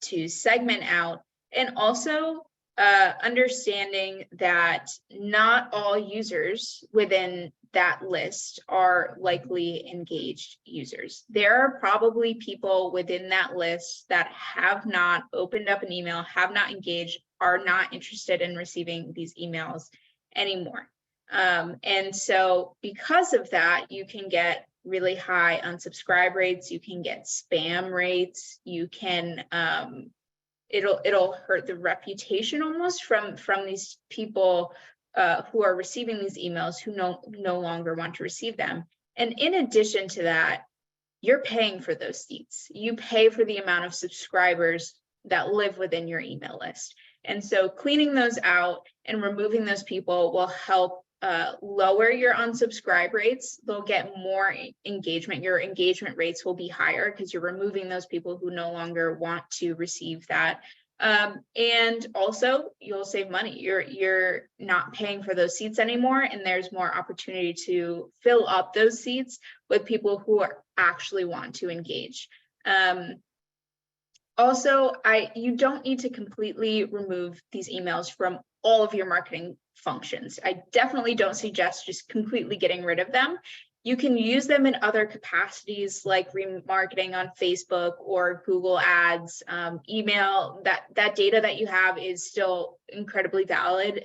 to segment out and also understanding that not all users within that list are likely engaged users. There are probably people within that list that have not opened up an email, have not engaged, are not interested in receiving these emails anymore. And so because of that, you can get really high unsubscribe rates, you can get spam rates, you can it'll hurt the reputation almost from these people who are receiving these emails who no longer want to receive them. And in addition to that, you're paying for those seats. You pay for the amount of subscribers that live within your email list. And so cleaning those out and removing those people will help lower your unsubscribe rates. They'll get more engagement. Your engagement rates will be higher because you're removing those people who no longer want to receive that. And also you'll save money. You're not paying for those seats anymore, and there's more opportunity to fill up those seats with people who actually want to engage. Also, you don't need to completely remove these emails from all of your marketing functions. I definitely don't suggest just completely getting rid of them. You can use them in other capacities like remarketing on Facebook or Google Ads. Email, that data that you have is still incredibly valid.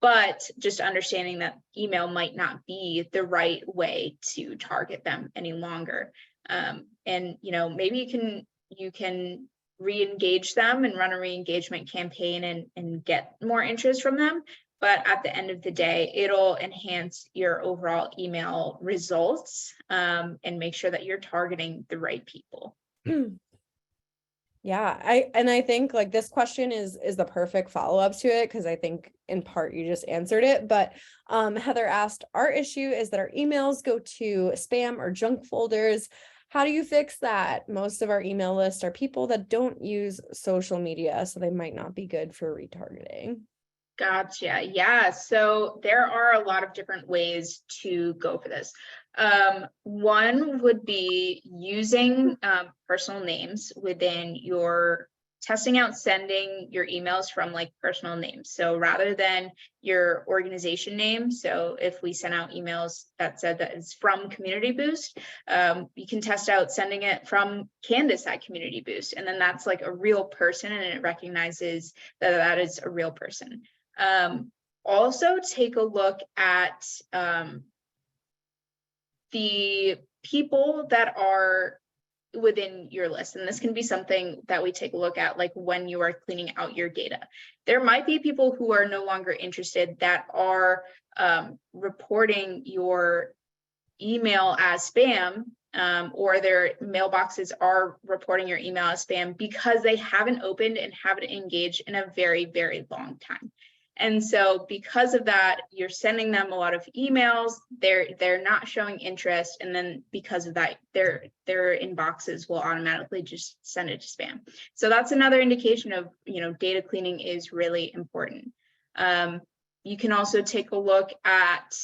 but just understanding that email might not be the right way to target them any longer. And maybe you can re-engage them and run a re-engagement campaign and get more interest from them. But at the end of the day, it'll enhance your overall email results, and make sure that you're targeting the right people. Yeah, I think like this question is the perfect follow-up to it, because I think in part you just answered it. But Heather asked, our issue is that our emails go to spam or junk folders. How do you fix that? Most of our email list are people that don't use social media, so they might not be good for retargeting. Gotcha. Yeah. So there are a lot of different ways to go for this. One would be using personal names within your testing out sending your emails from like personal names. So rather than your organization name, so if we send out emails that said that it's from Community Boost, you can test out sending it from Candace at Community Boost, and then that's like a real person and it recognizes that that is a real person. Also take a look at the people that are within your list. And this can be something that we take a look at, like when you are cleaning out your data. There might be people who are no longer interested that are reporting your email as spam, or their mailboxes are reporting your email as spam because they haven't opened and haven't engaged in a very, very long time. And so because of that, you're sending them a lot of emails, they're not showing interest, and then because of that, their inboxes will automatically just send it to spam. So that's another indication of, data cleaning is really important. You can also take a look at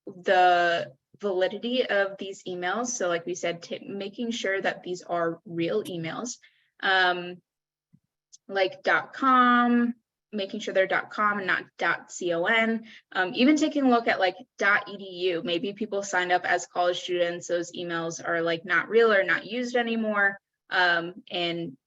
the validity of these emails. So like we said, making sure that these are real emails, like .com, making sure they're .com and not .con. Even taking a look at like .edu. Maybe people signed up as college students. Those emails are like not real or not used anymore, and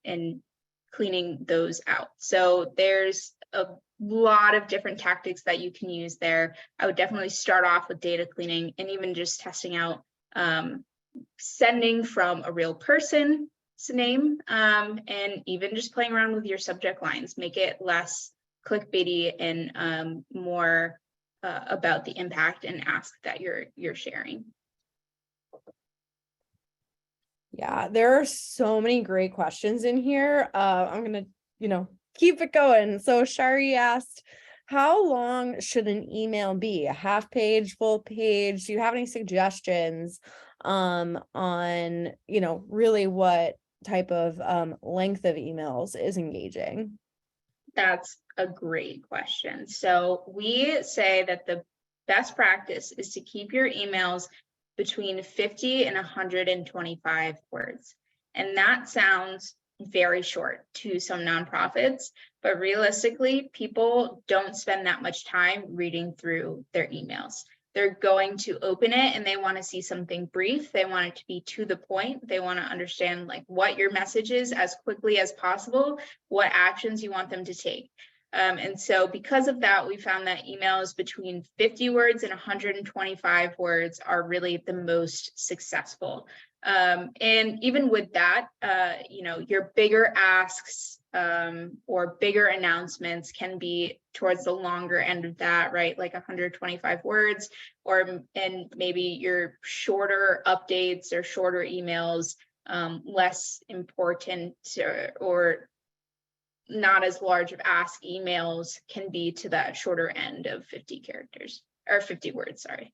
cleaning those out. So there's a lot of different tactics that you can use there. I would definitely start off with data cleaning and even just testing out sending from a real person's name, and even just playing around with your subject lines. Make it less clickbaity and more about the impact and ask that you're sharing. Yeah, there are so many great questions in here. I'm gonna, keep it going. So Shari asked, how long should an email be? A half page, full page? Do you have any suggestions on, really what type of length of emails is engaging? That's a great question. So we say that the best practice is to keep your emails between 50 and 125 words. And that sounds very short to some nonprofits, but realistically, people don't spend that much time reading through their emails. They're going to open it and they want to see something brief. They want it to be to the point. They want to understand like what your message is as quickly as possible, what actions you want them to take. And so because of that, we found that emails between 50 words and 125 words are really the most successful. And even with that, your bigger asks or bigger announcements can be towards the longer end of that, right? Like 125 words, and maybe your shorter updates or shorter emails, less important or not as large of ask emails can be to that shorter end of 50 characters or 50 words, sorry.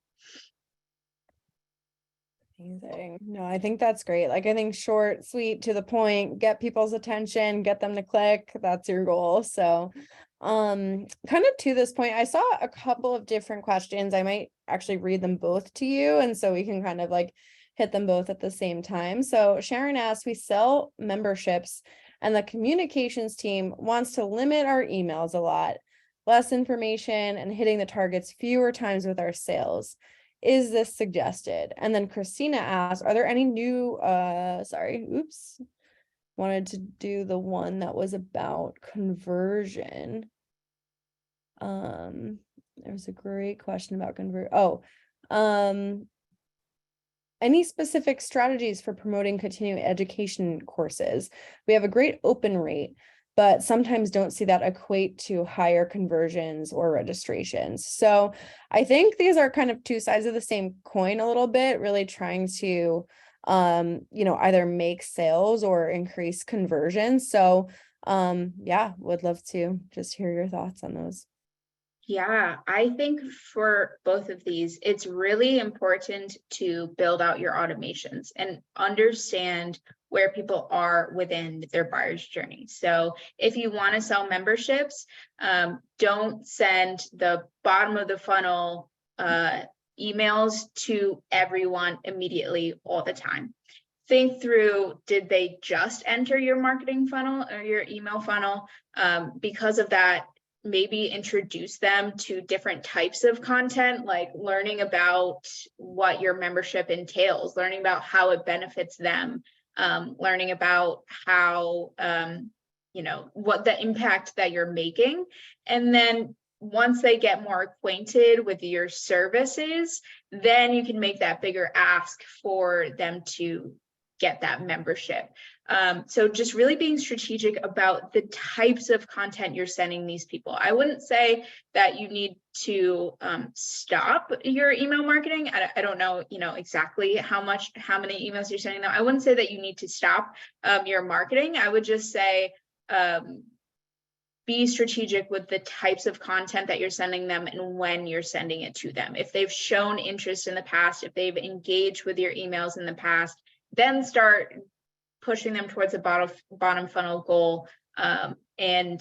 Amazing. No, I think that's great. Like, I think short, sweet, to the point, get people's attention, get them to click. That's your goal. So, kind of to this point, I saw a couple of different questions. I might actually read them both to you, and so we can kind of like hit them both at the same time. So Sharon asked, we sell memberships and the communications team wants to limit our emails a lot, less information and hitting the targets fewer times with our sales. Is this suggested? And then Christina asked, are there any new, wanted to do the one that was about conversion. There was a great question about any specific strategies for promoting continuing education courses? We have a great open rate, but sometimes don't see that equate to higher conversions or registrations. So I think these are kind of two sides of the same coin a little bit, really trying to, either make sales or increase conversions. So yeah, would love to just hear your thoughts on those. Yeah, I think for both of these, it's really important to build out your automations and understand where people are within their buyer's journey. So if you want to sell memberships, don't send the bottom of the funnel emails to everyone immediately all the time. Think through, did they just enter your marketing funnel or your email funnel? Because of that, maybe introduce them to different types of content, like learning about what your membership entails, learning about how it benefits them, learning about how, what the impact that you're making. And then once they get more acquainted with your services, then you can make that bigger ask for them to get that membership. So just really being strategic about the types of content you're sending these people. I wouldn't say that you need to stop your email marketing. I don't know, exactly how many emails you're sending them. I wouldn't say that you need to stop your marketing. I would just say be strategic with the types of content that you're sending them and when you're sending it to them. If they've shown interest in the past, if they've engaged with your emails in the past, then start pushing them towards a bottom funnel goal, and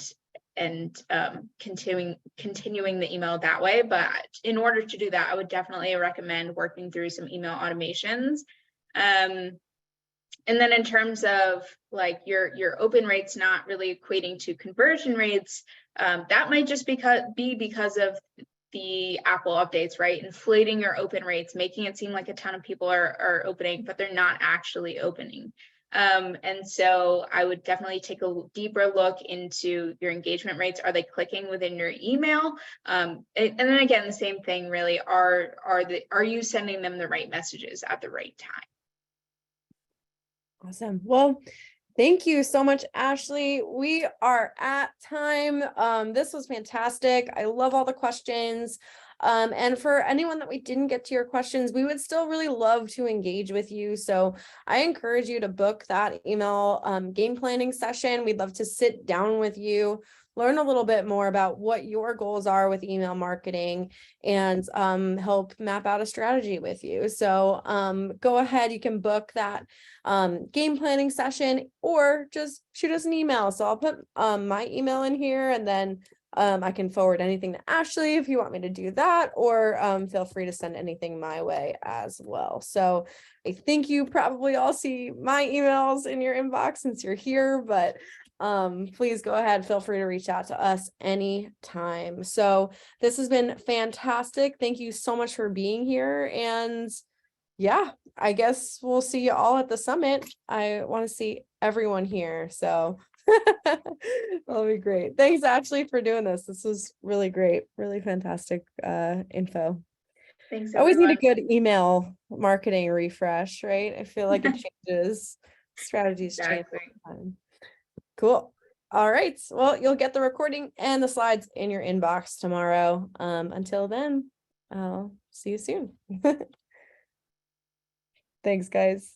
continuing the email that way. But in order to do that, I would definitely recommend working through some email automations. And then in terms of like your open rates not really equating to conversion rates, that might just be because of the Apple updates, right? Inflating your open rates, making it seem like a ton of people are opening, but they're not actually opening. And so I would definitely take a deeper look into your engagement rates. Are they clicking within your email? And then again, the same thing really, are you sending them the right messages at the right time? Awesome. Well, thank you so much, Ashley. We are at time. This was fantastic. I love all the questions. And for anyone that we didn't get to your questions, we would still really love to engage with you. So I encourage you to book that email game planning session. We'd love to sit down with you, learn a little bit more about what your goals are with email marketing, and help map out a strategy with you. So go ahead, you can book that game planning session, or just shoot us an email. So I'll put my email in here, and then I can forward anything to Ashley if you want me to do that, or feel free to send anything my way as well. So I think you probably all see my emails in your inbox since you're here, but please go ahead, feel free to reach out to us anytime. So this has been fantastic. Thank you so much for being here. And yeah, I guess we'll see you all at the summit. I want to see everyone here. So that'll be great. Thanks, Ashley, for doing this. This was really great. Really fantastic info. Thanks, I always need a everyone. good email marketing refresh, right? I feel like it changes, strategies change Exactly. all the time. Cool. All right. Well, you'll get the recording and the slides in your inbox tomorrow. Until then, I'll see you soon. Thanks, guys.